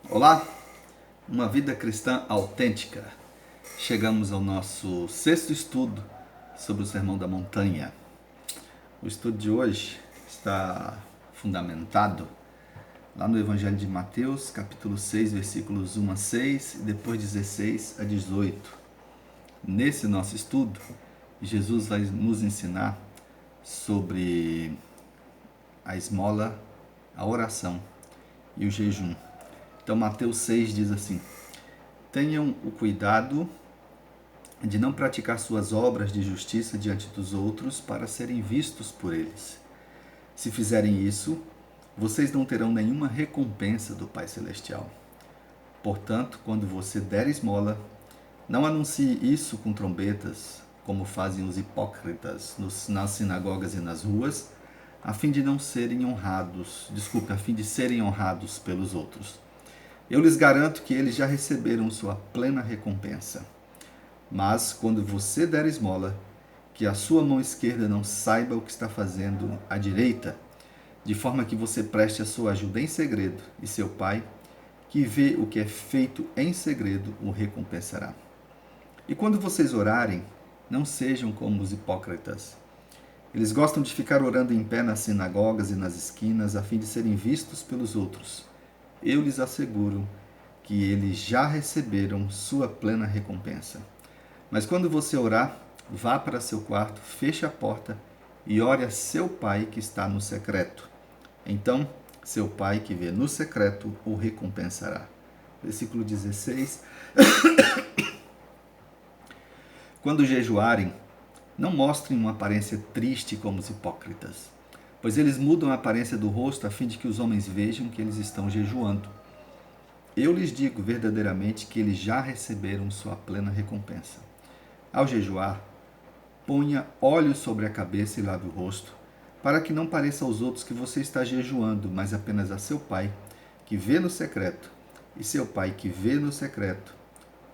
Olá, uma vida cristã autêntica. Chegamos ao nosso sexto estudo sobre o Sermão da Montanha. O estudo de hoje está fundamentado lá no Evangelho de Mateus, capítulo 6, versículos 1 a 6 e depois 16 a 18. Nesse nosso estudo, Jesus vai nos ensinar sobre a esmola, a oração e o jejum. Então, Mateus 6 diz assim: tenham o cuidado de não praticar suas obras de justiça diante dos outros para serem vistos por eles. Se fizerem isso, vocês não terão nenhuma recompensa do Pai Celestial. Portanto, quando você der esmola, não anuncie isso com trombetas, como fazem os hipócritas nas sinagogas e nas ruas, a fim de serem honrados pelos outros. Eu lhes garanto que eles já receberam sua plena recompensa. Mas, quando você der esmola, que a sua mão esquerda não saiba o que está fazendo a direita, de forma que você preste a sua ajuda em segredo, e seu Pai, que vê o que é feito em segredo, o recompensará. E quando vocês orarem, não sejam como os hipócritas. Eles gostam de ficar orando em pé nas sinagogas e nas esquinas, a fim de serem vistos pelos outros. Eu lhes asseguro que eles já receberam sua plena recompensa. Mas quando você orar, vá para seu quarto, feche a porta e ore a seu Pai que está no secreto. Então, seu Pai que vê no secreto o recompensará. Versículo 16. Quando jejuarem, não mostrem uma aparência triste como os hipócritas, pois eles mudam a aparência do rosto a fim de que os homens vejam que eles estão jejuando. Eu lhes digo verdadeiramente que eles já receberam sua plena recompensa. Ao jejuar, ponha óleo sobre a cabeça e lave o rosto, para que não pareça aos outros que você está jejuando, mas apenas a seu Pai, que vê no secreto, e seu Pai que vê no secreto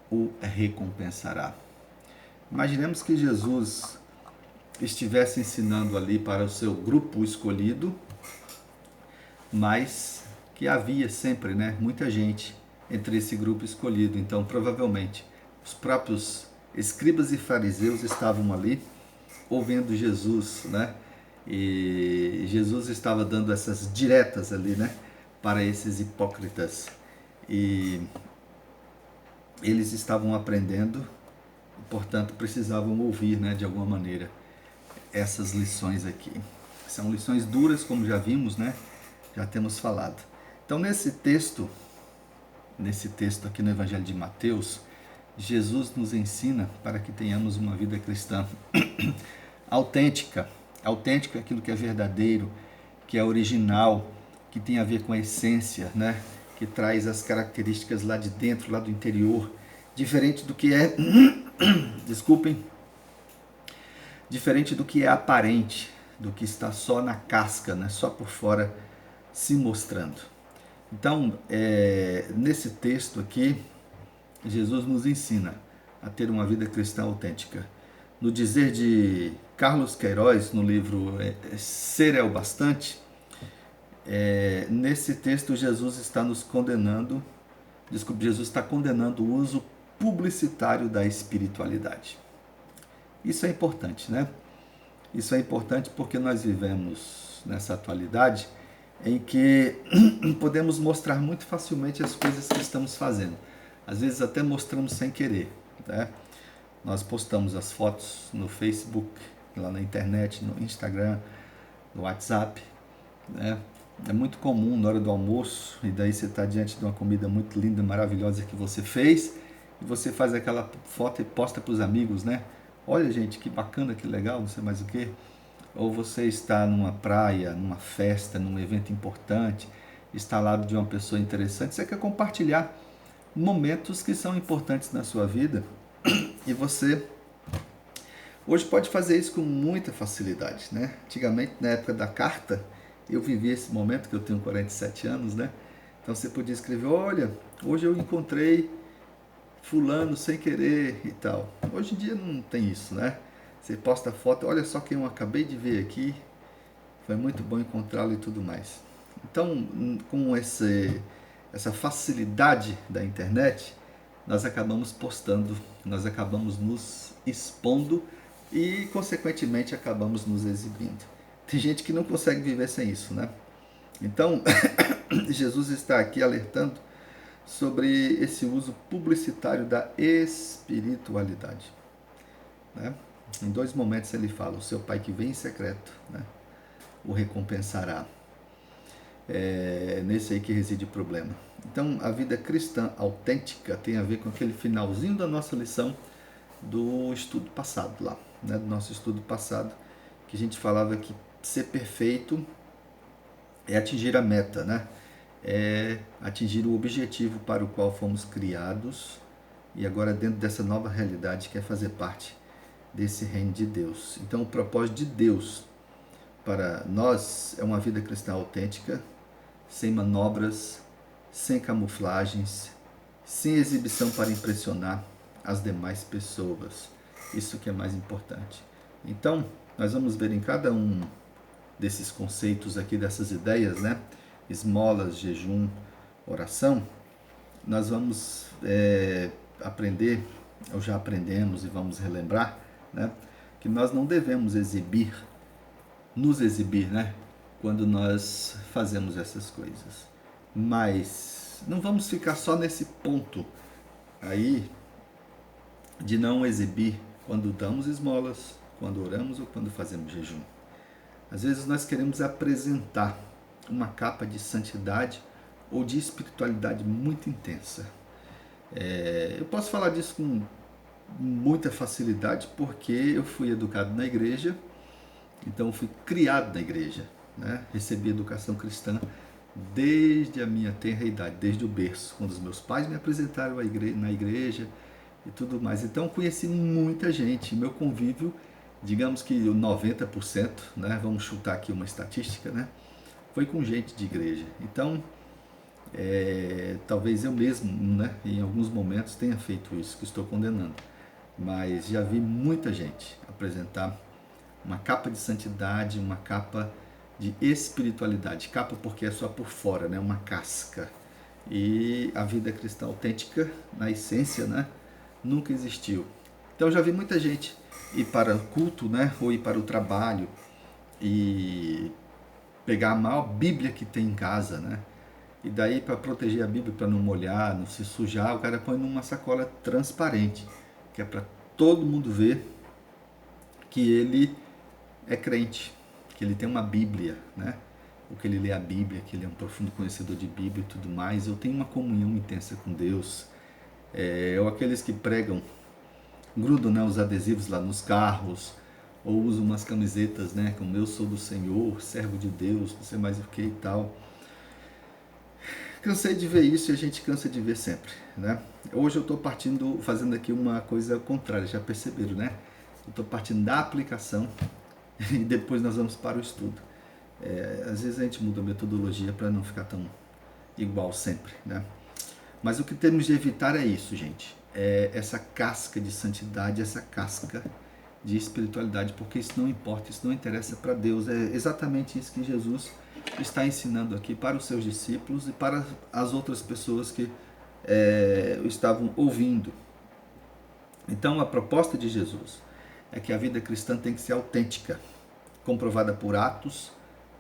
o recompensará. Imaginemos que Jesus estivesse ensinando ali para o seu grupo escolhido, mas que havia sempre, muita gente entre esse grupo escolhido. Então, provavelmente, os próprios escribas e fariseus estavam ali ouvindo Jesus, E Jesus estava dando essas diretas ali, para esses hipócritas. E eles estavam aprendendo, e, portanto, precisavam ouvir, de alguma maneira, essas lições aqui. São lições duras, como já vimos, Já temos falado. Então, nesse texto aqui no Evangelho de Mateus, Jesus nos ensina para que tenhamos uma vida cristã autêntica. Autêntico é aquilo que é verdadeiro, que é original, que tem a ver com a essência, Que traz as características lá de dentro, lá do interior, diferente do que é, desculpem, diferente do que é aparente, do que está só na casca, só por fora se mostrando. Então, nesse texto aqui, Jesus nos ensina a ter uma vida cristã autêntica. No dizer de Carlos Queiroz, no livro Ser é o Bastante, nesse texto Jesus está condenando o uso publicitário da espiritualidade. Isso é importante, Isso é importante porque nós vivemos nessa atualidade em que podemos mostrar muito facilmente as coisas que estamos fazendo. Às vezes até mostramos sem querer, Nós postamos as fotos no Facebook, lá na internet, no Instagram, no WhatsApp, É muito comum na hora do almoço, e daí você está diante de uma comida muito linda, maravilhosa que você fez, e você faz aquela foto e posta para os amigos, Olha, gente, que bacana, que legal, não sei mais o que. Ou você está numa praia, numa festa, num evento importante, está ao lado de uma pessoa interessante, você quer compartilhar momentos que são importantes na sua vida, e você hoje pode fazer isso com muita facilidade, Antigamente, na época da carta, eu vivi esse momento, que eu tenho 47 anos, Então você podia escrever, olha, hoje eu encontrei fulano sem querer e tal. Hoje em dia não tem isso, Você posta foto, olha só quem eu acabei de ver aqui, foi muito bom encontrá-lo e tudo mais. Então, com essa facilidade da internet, nós acabamos postando, nós acabamos nos expondo e, consequentemente, acabamos nos exibindo. Tem gente que não consegue viver sem isso, né? Então, Jesus está aqui alertando sobre esse uso publicitário da espiritualidade, né? Em 2 momentos ele fala: o seu pai que vem em secreto, né, o recompensará. Nesse aí que reside o problema. Então, a vida cristã autêntica tem a ver com aquele finalzinho da nossa lição do estudo passado lá, né, do nosso estudo passado, que a gente falava que ser perfeito é atingir a meta, né? É atingir o objetivo para o qual fomos criados e agora dentro dessa nova realidade que é fazer parte desse reino de Deus. Então, o propósito de Deus para nós é uma vida cristã autêntica, sem manobras, sem camuflagens, sem exibição para impressionar as demais pessoas. Isso que é mais importante. Então, nós vamos ver em cada um desses conceitos aqui, dessas ideias, né? Esmolas, jejum, oração, nós vamos aprender, ou já aprendemos e vamos relembrar, né? Que nós não devemos nos exibir, né? Quando nós fazemos essas coisas. Mas não vamos ficar só nesse ponto aí de não exibir quando damos esmolas, quando oramos ou quando fazemos jejum. Às vezes nós queremos apresentar uma capa de santidade ou de espiritualidade muito intensa. Eu posso falar disso com muita facilidade porque eu fui educado na igreja, então eu fui criado na igreja, né? Recebi educação cristã desde a minha tenra idade, desde o berço, quando os meus pais me apresentaram na igreja e tudo mais. Então conheci muita gente, meu convívio, digamos que o 90%, né? Vamos chutar aqui uma estatística, né? Foi com gente de igreja. Então, talvez eu mesmo, né, em alguns momentos tenha feito isso, que estou condenando. Mas já vi muita gente apresentar uma capa de santidade, uma capa de espiritualidade. Capa porque é só por fora, né, uma casca. E a vida cristã autêntica, na essência, né, nunca existiu. Então já vi muita gente ir para o culto, né, ou ir para o trabalho e pegar a maior Bíblia que tem em casa, né? E daí, para proteger a Bíblia, para não molhar, não se sujar, o cara põe numa sacola transparente, que é para todo mundo ver que ele é crente, que ele tem uma Bíblia, né? Ou que ele lê a Bíblia, que ele é um profundo conhecedor de Bíblia e tudo mais. Eu tenho uma comunhão intensa com Deus. Ou aqueles que pregam, grudam, né, os adesivos lá nos carros, ou usam umas camisetas, né, como eu sou do Senhor, servo de Deus, não sei mais o que e tal. Cansei de ver isso e a gente cansa de ver sempre, né? Hoje eu estou fazendo aqui uma coisa contrária, já perceberam, né? Eu estou partindo da aplicação e depois nós vamos para o estudo. Às vezes a gente muda a metodologia para não ficar tão igual sempre, né? Mas o que temos de evitar é isso, gente. Essa casca de santidade, essa casca de espiritualidade, porque isso não importa, isso não interessa para Deus. É exatamente isso que Jesus está ensinando aqui para os seus discípulos e para as outras pessoas que o estavam ouvindo. Então a proposta de Jesus é que a vida cristã tem que ser autêntica, comprovada por atos,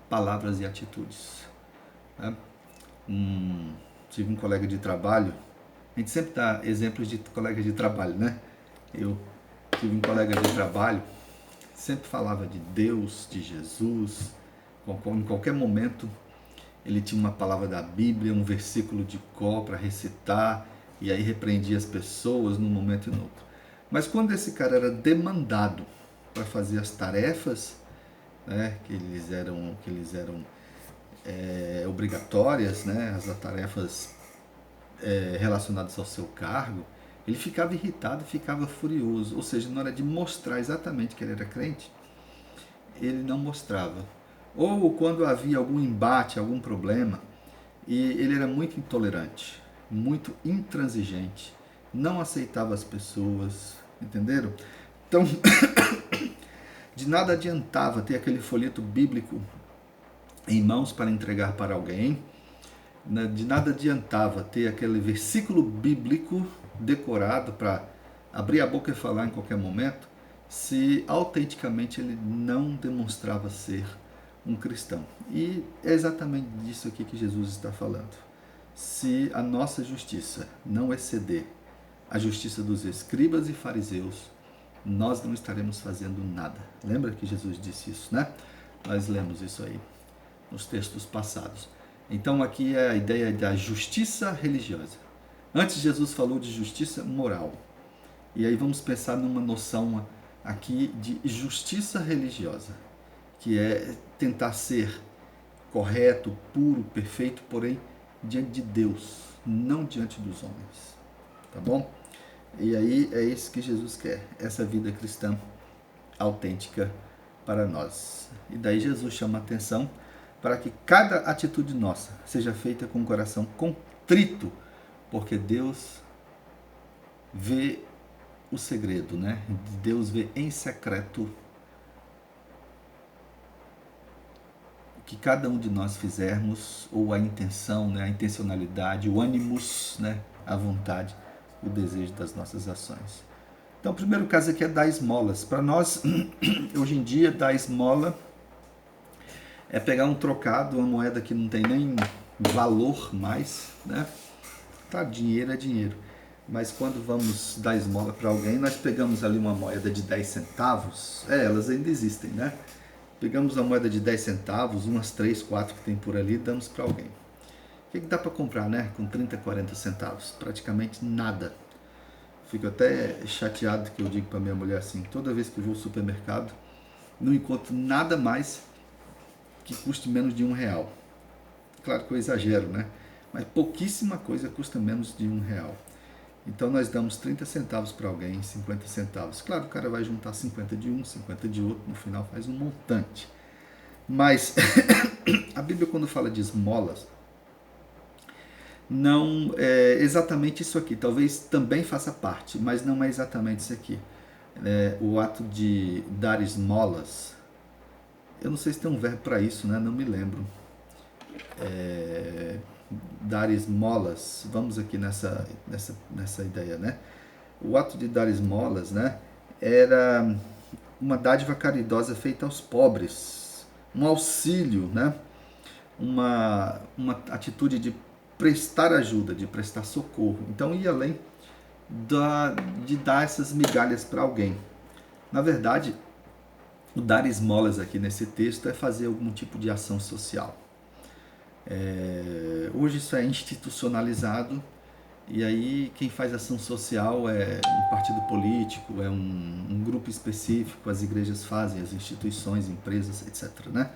palavras e atitudes. Tive um colega de trabalho, a gente sempre dá exemplos de colegas de trabalho, né? Eu tive um colega de trabalho, sempre falava de Deus, de Jesus, em qualquer momento ele tinha uma palavra da Bíblia, um versículo de cor para recitar, e aí repreendia as pessoas num momento e no outro. Mas quando esse cara era demandado para fazer as tarefas, né, que eles eram obrigatórias, né, as tarefas relacionadas ao seu cargo, ele ficava irritado, ficava furioso. Ou seja, na hora de mostrar exatamente que ele era crente, ele não mostrava. Ou quando havia algum embate, algum problema, e ele era muito intolerante, muito intransigente, não aceitava as pessoas, entenderam? Então, de nada adiantava ter aquele folheto bíblico em mãos para entregar para alguém, né? De nada adiantava ter aquele versículo bíblico decorado para abrir a boca e falar em qualquer momento, se autenticamente ele não demonstrava ser um cristão. E é exatamente disso aqui que Jesus está falando. Se a nossa justiça não exceder a justiça dos escribas e fariseus, nós não estaremos fazendo nada. Lembra que Jesus disse isso, né? Nós lemos isso aí nos textos passados. Então aqui é a ideia da justiça religiosa. Antes Jesus falou de justiça moral. E aí vamos pensar numa noção aqui de justiça religiosa, que é tentar ser correto, puro, perfeito, porém diante de Deus, não diante dos homens. Tá bom? E aí é isso que Jesus quer, essa vida cristã autêntica para nós. E daí Jesus chama a atenção para que cada atitude nossa seja feita com o coração contrito, porque Deus vê o segredo, né? Deus vê em secreto o que cada um de nós fizermos, ou a intenção, né? A intencionalidade, o ânimos, né? A vontade, o desejo das nossas ações. Então, o primeiro caso aqui é dar esmolas. Para nós, hoje em dia, dar esmola é pegar um trocado, uma moeda que não tem nem valor mais, né? Tá, dinheiro é dinheiro. Mas quando vamos dar esmola para alguém, nós pegamos ali uma moeda de 10 centavos. Elas ainda existem, né? Pegamos a moeda de 10 centavos, umas 3, 4 que tem por ali, e damos para alguém. O que dá para comprar, né? Com 30, 40 centavos? Praticamente nada. Fico até chateado que eu digo para minha mulher assim, toda vez que eu vou ao supermercado, não encontro nada mais que custe menos de R$1. Claro que eu exagero, né? Mas pouquíssima coisa custa menos de R$1. Então nós damos 30 centavos para alguém, 50 centavos. Claro, o cara vai juntar 50 de um, 50 de outro, no final faz um montante. Mas a Bíblia, quando fala de esmolas, não é exatamente isso aqui. Talvez também faça parte, mas não é exatamente isso aqui. O ato de dar esmolas, eu não sei se tem um verbo para isso, né? Não me lembro. Dar esmolas, vamos aqui nessa ideia, né? O ato de dar esmolas, né, era uma dádiva caridosa feita aos pobres, um auxílio, né? Uma atitude de prestar ajuda, de prestar socorro. Então ia além de dar essas migalhas para alguém. Na verdade, o dar esmolas aqui nesse texto é fazer algum tipo de ação social. Hoje isso é institucionalizado, e aí quem faz ação social é um partido político, é um grupo específico, as igrejas fazem, as instituições, empresas, etc., né?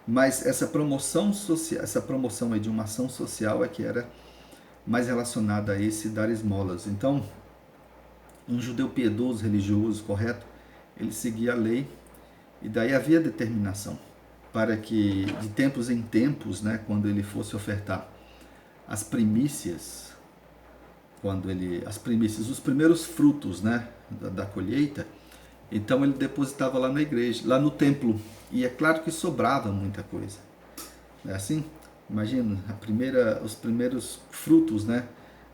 Mas essa promoção social, essa promoção aí de uma ação social é que era mais relacionada a esse dar esmolas. Então, um judeu piedoso, religioso, correto, ele seguia a lei, e daí havia determinação para que de tempos em tempos, né, quando ele fosse ofertar as primícias, os primeiros frutos, né, da colheita, então ele depositava lá na igreja, lá no templo, e é claro que sobrava muita coisa. Não é assim? Imagina, os primeiros frutos, né,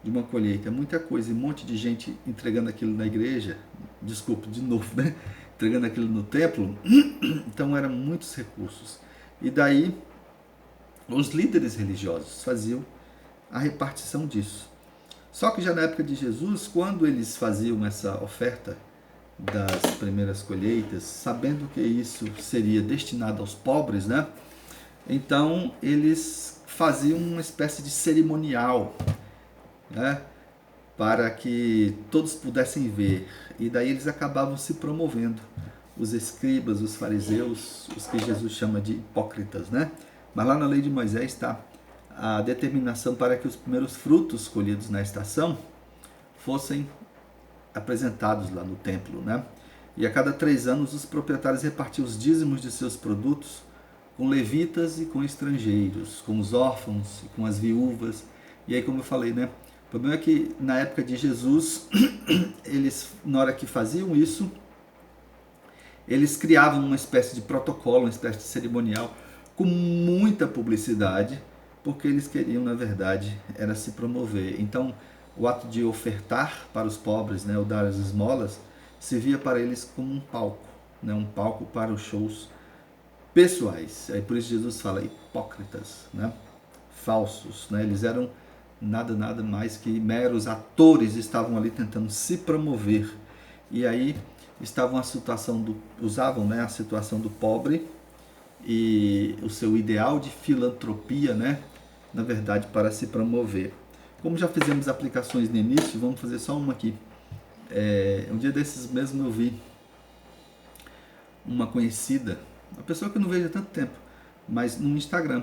de uma colheita, muita coisa, e um monte de gente entregando aquilo na igreja, desculpa, de novo, né, entregando aquilo no templo, então eram muitos recursos. E daí, os líderes religiosos faziam a repartição disso. Só que já na época de Jesus, quando eles faziam essa oferta das primeiras colheitas, sabendo que isso seria destinado aos pobres, né? Então eles faziam uma espécie de cerimonial, né? Para que todos pudessem ver. E daí eles acabavam se promovendo. Os escribas, os fariseus, os que Jesus chama de hipócritas, né? Mas lá na lei de Moisés está a determinação para que os primeiros frutos colhidos na estação fossem apresentados lá no templo, né? E a cada 3 anos os proprietários repartiam os dízimos de seus produtos com levitas e com estrangeiros, com os órfãos e com as viúvas. E aí, como eu falei, né? O problema é que na época de Jesus, eles, na hora que faziam isso, eles criavam uma espécie de protocolo, uma espécie de cerimonial, com muita publicidade, porque eles queriam, na verdade, era se promover. Então, o ato de ofertar para os pobres, né, ou dar as esmolas, servia para eles como um palco, né, um palco para os shows pessoais. Aí por isso Jesus fala hipócritas, né, falsos, né, eles eram nada mais que meros atores, estavam ali tentando se promover. E aí estavam usavam, né, a situação do pobre e o seu ideal de filantropia, né, na verdade, para se promover. Como já fizemos aplicações no início, vamos fazer só uma aqui. Um dia desses mesmo eu vi uma conhecida, uma pessoa que eu não vejo há tanto tempo, mas no Instagram.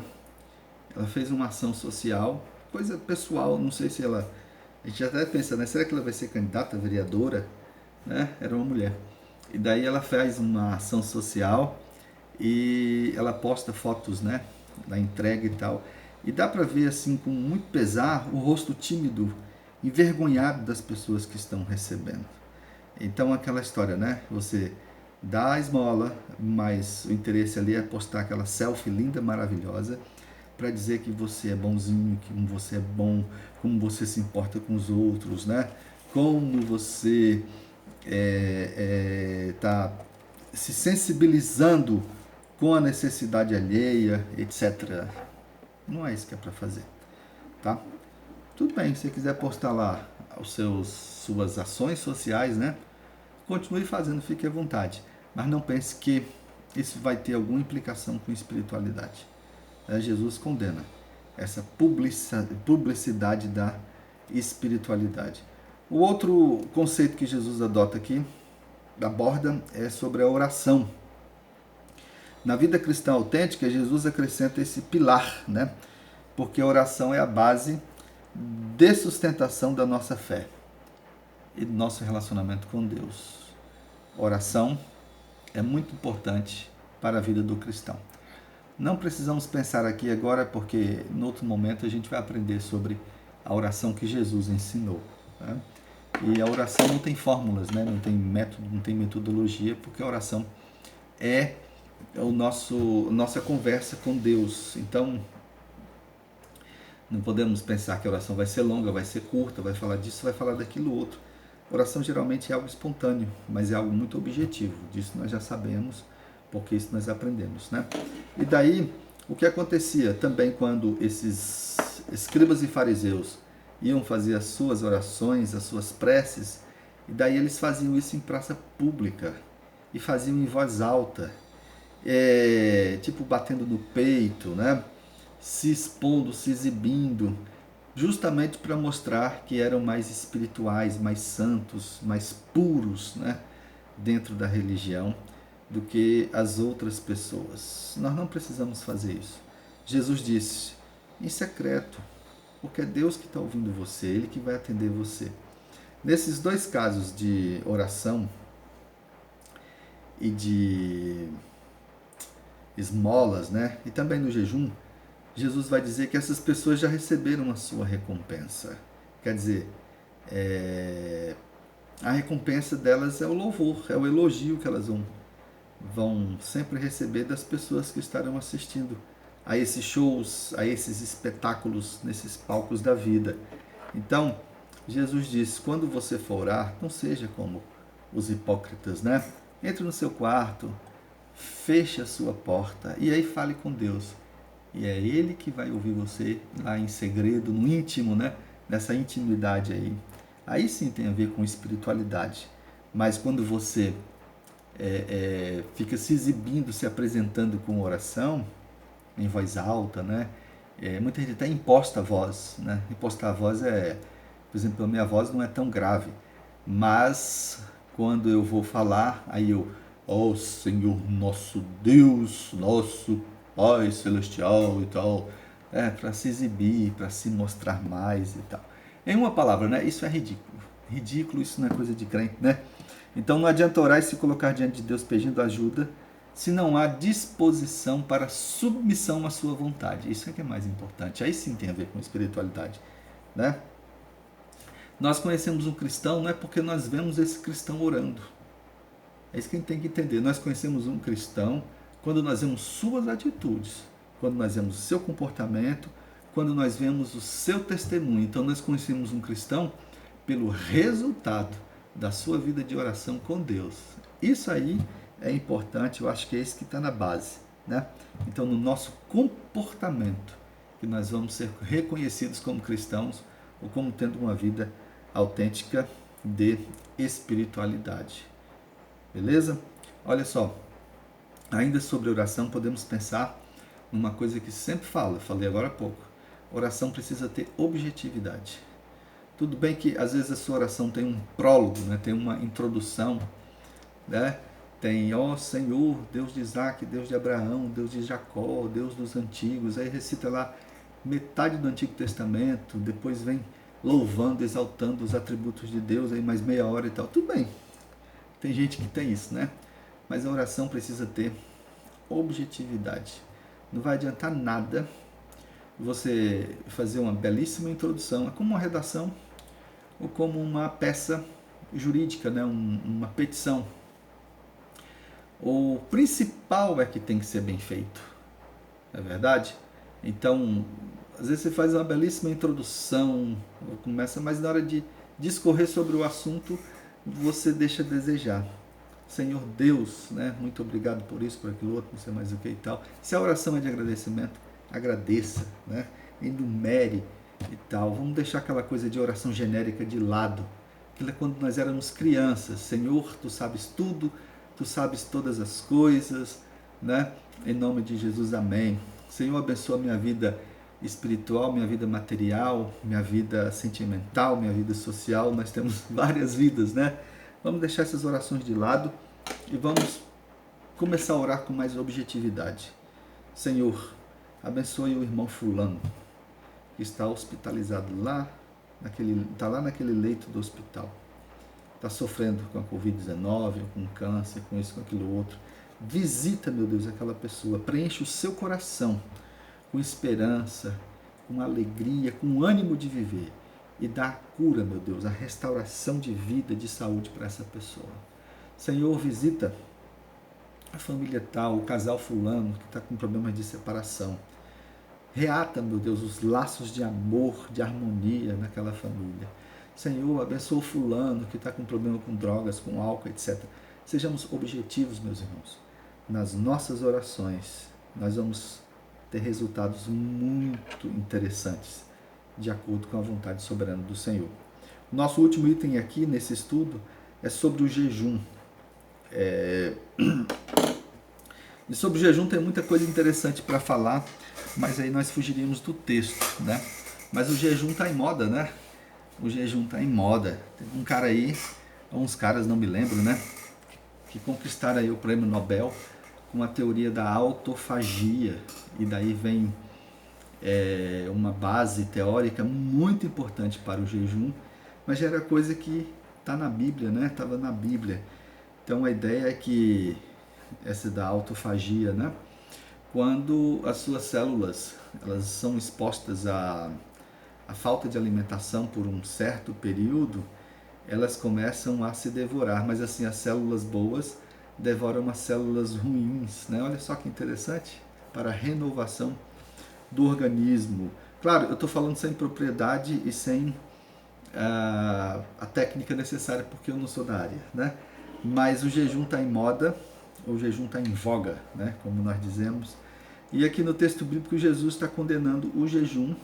Ela fez uma ação social, coisa pessoal, não sei se ela... A gente até pensa, né? Será que ela vai ser candidata, vereadora? Né? Era uma mulher. E daí ela faz uma ação social e ela posta fotos, né, da entrega e tal. E dá para ver assim com muito pesar o rosto tímido, envergonhado das pessoas que estão recebendo. Então aquela história, né? Você dá a esmola, mas o interesse ali é postar aquela selfie linda, maravilhosa, para dizer que você é bonzinho, que você é bom, como você se importa com os outros, né? Como você está se sensibilizando com a necessidade alheia, etc. Não é isso que é para fazer, tá? Tudo bem, se você quiser postar lá suas ações sociais, né? Continue fazendo, fique à vontade. Mas não pense que isso vai ter alguma implicação com espiritualidade. Jesus condena essa publicidade da espiritualidade. O outro conceito que Jesus adota aqui, aborda, é sobre a oração. Na vida cristã autêntica, Jesus acrescenta esse pilar, né? Porque a oração é a base de sustentação da nossa fé e do nosso relacionamento com Deus. Oração é muito importante para a vida do cristão. Não precisamos pensar aqui agora, porque em outro momento a gente vai aprender sobre a oração que Jesus ensinou. Né? E a oração não tem fórmulas, né? Não tem método, não tem metodologia, porque a oração é nossa conversa com Deus. Então, não podemos pensar que a oração vai ser longa, vai ser curta, vai falar disso, vai falar daquilo outro. A oração geralmente é algo espontâneo, mas é algo muito objetivo. Disso nós já sabemos, porque isso nós aprendemos, né? E daí, o que acontecia também quando esses escribas e fariseus iam fazer as suas orações, as suas preces, e daí eles faziam isso em praça pública, e faziam em voz alta, tipo batendo no peito, né? Se expondo, se exibindo, justamente para mostrar que eram mais espirituais, mais santos, mais puros, né? Dentro da religião, do que as outras pessoas. Nós não precisamos fazer isso. Jesus disse, em secreto, porque é Deus que está ouvindo você, Ele que vai atender você. Nesses dois casos de oração e de esmolas, né? E também no jejum, Jesus vai dizer que essas pessoas já receberam a sua recompensa. Quer dizer, a recompensa delas é o louvor, é o elogio que elas vão sempre receber das pessoas que estarão assistindo a esses shows, a esses espetáculos, nesses palcos da vida. Então, Jesus diz, quando você for orar, não seja como os hipócritas, né? Entre no seu quarto, feche a sua porta e aí fale com Deus. E é Ele que vai ouvir você lá em segredo, no íntimo, né? Nessa intimidade aí. Aí sim tem a ver com espiritualidade. Mas quando você fica se exibindo, se apresentando com oração, em voz alta, né? Muita gente até imposta a voz, né? Impostar a voz por exemplo, a minha voz não é tão grave, mas quando eu vou falar, aí eu, ó Senhor nosso Deus, nosso Pai Celestial e tal, para se exibir, para se mostrar mais e tal. Em uma palavra, né? Isso é ridículo. Ridículo, isso não é coisa de crente, né? Então não adianta orar e se colocar diante de Deus pedindo ajuda se não há disposição para submissão à sua vontade. Isso é que é mais importante. Aí sim tem a ver com espiritualidade, né? Nós conhecemos um cristão não é porque nós vemos esse cristão orando. É isso que a gente tem que entender. Nós conhecemos um cristão quando nós vemos suas atitudes, quando nós vemos seu comportamento, quando nós vemos o seu testemunho. Então nós conhecemos um cristão pelo resultado da sua vida de oração com Deus. Isso aí é importante, eu acho que é isso que está na base, né? Então no nosso comportamento, que nós vamos ser reconhecidos como cristãos ou como tendo uma vida autêntica de espiritualidade. Beleza? Olha só, ainda sobre oração podemos pensar numa coisa que sempre falo, falei agora há pouco. Oração precisa ter objetividade. Tudo bem que às vezes a sua oração tem um prólogo, né? Tem uma introdução, né? Tem, ó Senhor, Deus de Isaac, Deus de Abraão, Deus de Jacó, Deus dos antigos. Aí recita lá metade do Antigo Testamento, depois vem louvando, exaltando os atributos de Deus, aí mais meia hora e tal. Tudo bem, tem gente que tem isso, né? Mas a oração precisa ter objetividade. Não vai adiantar nada você fazer uma belíssima introdução, é como uma redação ou como uma peça jurídica, né? Uma petição. O principal é que tem que ser bem feito, não é verdade? Então, às vezes você faz uma belíssima introdução, começa, mas na hora de discorrer sobre o assunto, você deixa a desejar. Senhor Deus, né? Muito obrigado por isso, por aquilo outro, não sei mais o que e tal. Se a oração é de agradecimento, agradeça, né? Enumere e tal. Vamos deixar aquela coisa de oração genérica de lado. Aquilo é quando nós éramos crianças. Senhor, tu sabes tudo, tu sabes todas as coisas, né? Em nome de Jesus, amém. Senhor, abençoa minha vida espiritual, minha vida material, minha vida sentimental, minha vida social. Nós temos várias vidas, né? Vamos deixar essas orações de lado e vamos começar a orar com mais objetividade. Senhor, abençoe o irmão fulano, que está hospitalizado está lá naquele leito do hospital. Está sofrendo com a Covid-19, com câncer, com isso, com aquilo outro. Visita, meu Deus, aquela pessoa. Preenche o seu coração com esperança, com alegria, com ânimo de viver. E dá a cura, meu Deus, a restauração de vida, de saúde para essa pessoa. Senhor, visita a família tal, o casal fulano que está com problemas de separação. Reata, meu Deus, os laços de amor, de harmonia naquela família. Senhor, abençoa o fulano que está com problema com drogas, com álcool, etc. Sejamos objetivos, meus irmãos. Nas nossas orações, nós vamos ter resultados muito interessantes, de acordo com a vontade soberana do Senhor. Nosso último item aqui nesse estudo é sobre o jejum. E sobre o jejum tem muita coisa interessante para falar, mas aí nós fugiríamos do texto, né? Mas o jejum está em moda, né? O jejum está em moda. Tem um cara aí, uns caras, não me lembro, né? Que conquistaram aí o prêmio Nobel com a teoria da autofagia. E daí vem uma base teórica muito importante para o jejum, mas já era coisa que está na Bíblia, né? Estava na Bíblia. Então a ideia é que essa da autofagia, né? Quando as suas células elas são expostas à falta de alimentação por um certo período, elas começam a se devorar, mas assim as células boas devoram as células ruins, né? Olha só que interessante, para a renovação do organismo. Claro, eu estou falando sem propriedade e sem a técnica necessária, porque eu não sou da área, né? Mas o jejum está em moda, o jejum está em voga, né? Como nós dizemos. E aqui no texto bíblico, Jesus está condenando o jejum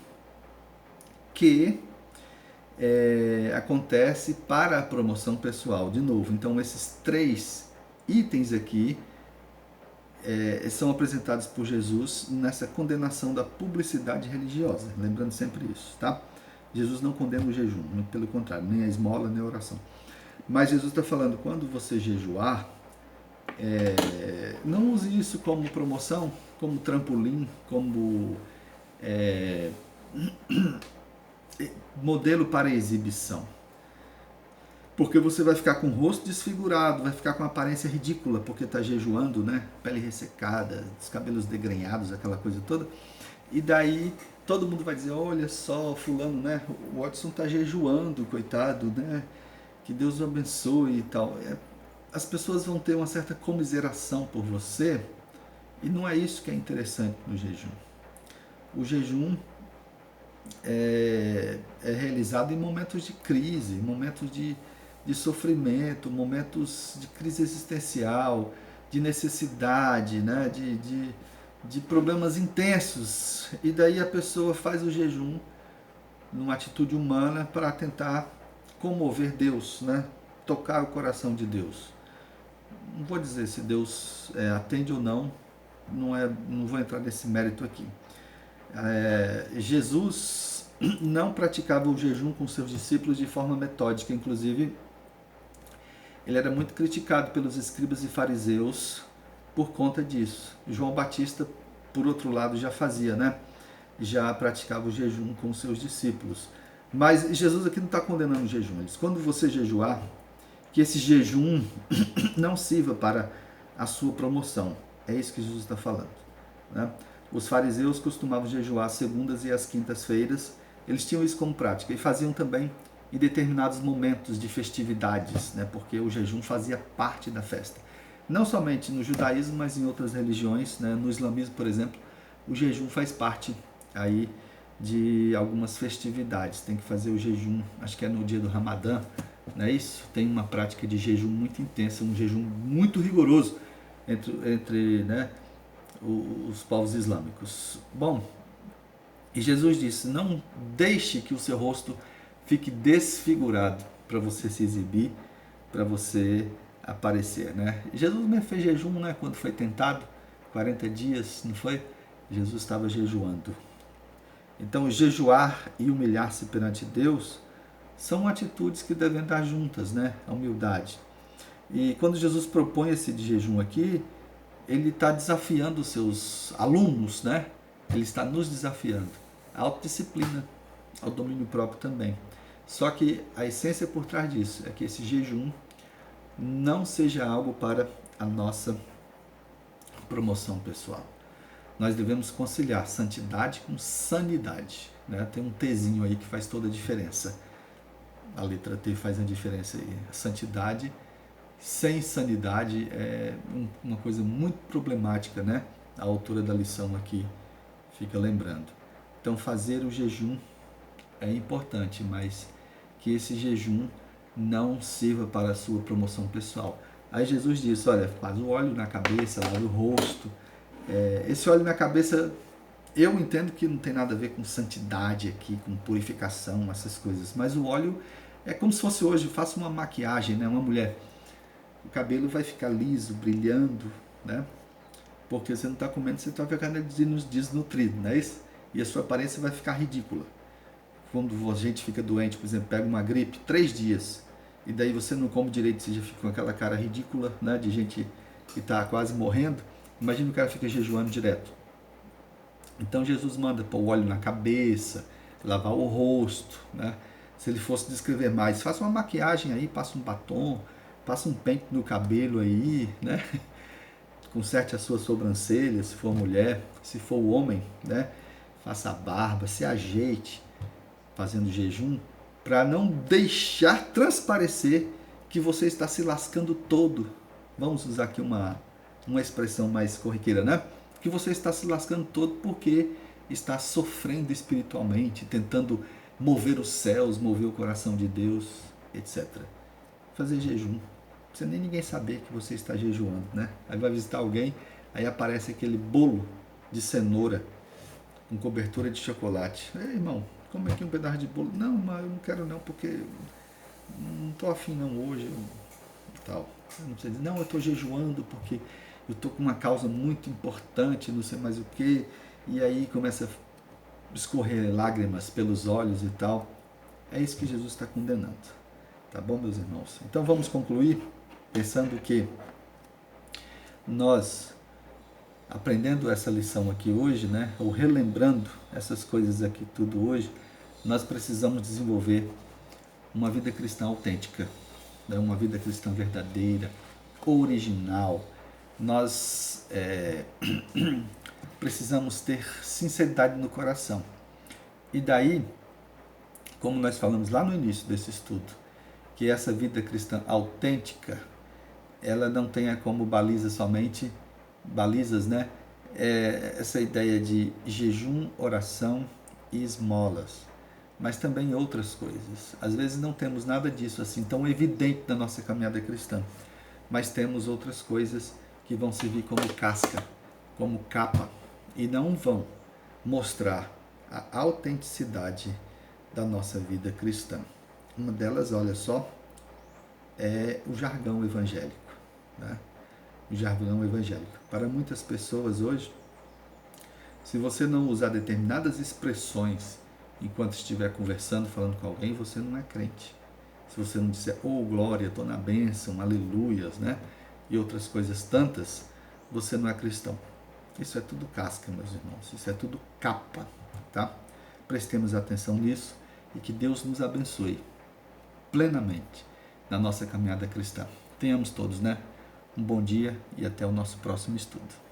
que acontece para a promoção pessoal. De novo, então esses 3 itens aqui são apresentados por Jesus nessa condenação da publicidade religiosa. Lembrando sempre isso, tá? Jesus não condena o jejum, muito pelo contrário, nem a esmola, nem a oração. Mas Jesus está falando, quando você jejuar, não use isso como promoção, como trampolim, como modelo para exibição. Porque você vai ficar com o rosto desfigurado, vai ficar com uma aparência ridícula, porque está jejuando, né? Pele ressecada, os cabelos degrenhados, aquela coisa toda. E daí todo mundo vai dizer, olha só, fulano, né? O Watson está jejuando, coitado, né? Que Deus o abençoe e tal. As pessoas vão ter uma certa comiseração por você, e não é isso que é interessante no jejum. O jejum é realizado em momentos de crise, momentos de sofrimento, momentos de crise existencial, de necessidade, né? de problemas intensos. E daí a pessoa faz o jejum numa atitude humana para tentar comover Deus, né? Tocar o coração de Deus. Não vou dizer se Deus atende ou não, não vou entrar nesse mérito aqui. Jesus não praticava o jejum com seus discípulos de forma metódica, inclusive ele era muito criticado pelos escribas e fariseus por conta disso. João Batista, por outro lado, já fazia, né? Já praticava o jejum com seus discípulos. Mas Jesus aqui não está condenando o jejum. Ele diz, quando você jejuar, que esse jejum não sirva para a sua promoção. É isso que Jesus está falando, né? Os fariseus costumavam jejuar às segundas e às quintas-feiras. Eles tinham isso como prática e faziam também em determinados momentos de festividades, né? Porque o jejum fazia parte da festa. Não somente no judaísmo, mas em outras religiões, né? No islamismo, por exemplo, o jejum faz parte aí de algumas festividades. Tem que fazer o jejum, acho que é no dia do Ramadã, não é isso? Tem uma prática de jejum muito intensa, um jejum muito rigoroso entre né, os povos islâmicos. Bom, e Jesus disse, não deixe que o seu rosto fique desfigurado para você se exibir, para você aparecer, né? Jesus mesmo fez jejum, né? Quando foi tentado, 40 dias, não foi? Jesus estava jejuando. Então, jejuar e humilhar-se perante Deus são atitudes que devem andar juntas, né? A humildade. E quando Jesus propõe esse de jejum aqui, ele está desafiando os seus alunos, né? Ele está nos desafiando. A autodisciplina, ao domínio próprio também. Só que a essência por trás disso é que esse jejum não seja algo para a nossa promoção pessoal. Nós devemos conciliar santidade com sanidade, né? Tem um Tzinho aí que faz toda a diferença. A letra T faz a diferença aí. A santidade sem sanidade é uma coisa muito problemática, né? A autora da lição aqui fica lembrando. Então, fazer o jejum é importante, mas que esse jejum não sirva para a sua promoção pessoal. Aí Jesus disse, olha, faz o óleo na cabeça, lava o rosto. Esse óleo na cabeça, eu entendo que não tem nada a ver com santidade aqui, com purificação, essas coisas. Mas o óleo é como se fosse hoje, faça uma maquiagem, né? Uma mulher, o cabelo vai ficar liso, brilhando, né? Porque você não está comendo, você está ficando desnutrido, não é isso? E a sua aparência vai ficar ridícula. Quando a gente fica doente, por exemplo, pega uma gripe, 3 dias, e daí você não come direito, você já fica com aquela cara ridícula, né? De gente que está quase morrendo. Imagina o cara fica jejuando direto. Então Jesus manda pôr o óleo na cabeça, lavar o rosto, né? Se ele fosse descrever mais, faça uma maquiagem aí, passa um batom, passa um pente no cabelo aí, né? Conserte a sua sobrancelha, se for mulher, se for homem, né? Faça a barba, se ajeite, fazendo jejum, para não deixar transparecer que você está se lascando todo. Vamos usar aqui uma expressão mais corriqueira, né? Que você está se lascando todo porque está sofrendo espiritualmente, tentando mover os céus, mover o coração de Deus, etc. Fazer jejum. Não precisa nem ninguém saber que você está jejuando, né? Aí vai visitar alguém, aí aparece aquele bolo de cenoura com cobertura de chocolate. Ei, irmão, come aqui um pedaço de bolo. Não, mas eu não quero não, porque não estou afim não hoje. Tal. Não precisa dizer, não, eu estou jejuando porque eu estou com uma causa muito importante, não sei mais o que. E aí começa a escorrer lágrimas pelos olhos e tal. É isso que Jesus está condenando. Tá bom, meus irmãos? Então vamos concluir pensando que nós, aprendendo essa lição aqui hoje, né, ou relembrando essas coisas aqui tudo hoje, nós precisamos desenvolver uma vida cristã autêntica, né, uma vida cristã verdadeira, original. Nós precisamos ter sinceridade no coração. E daí, como nós falamos lá no início desse estudo, que essa vida cristã autêntica, ela não tenha como balizas, né? Essa ideia de jejum, oração e esmolas, mas também outras coisas. Às vezes não temos nada disso assim tão evidente na nossa caminhada cristã, mas temos outras coisas que vão servir como casca, como capa, e não vão mostrar a autenticidade da nossa vida cristã. Uma delas, olha só, é o jargão evangélico, né? O jargão evangélico. Para muitas pessoas hoje, se você não usar determinadas expressões enquanto estiver conversando, falando com alguém, você não é crente. Se você não disser, oh glória, estou na bênção, aleluias, né? E outras coisas tantas, você não é cristão. Isso é tudo casca, meus irmãos. Isso é tudo capa, tá? Prestemos atenção nisso e que Deus nos abençoe plenamente na nossa caminhada cristã. Tenhamos todos, né? Um bom dia e até o nosso próximo estudo.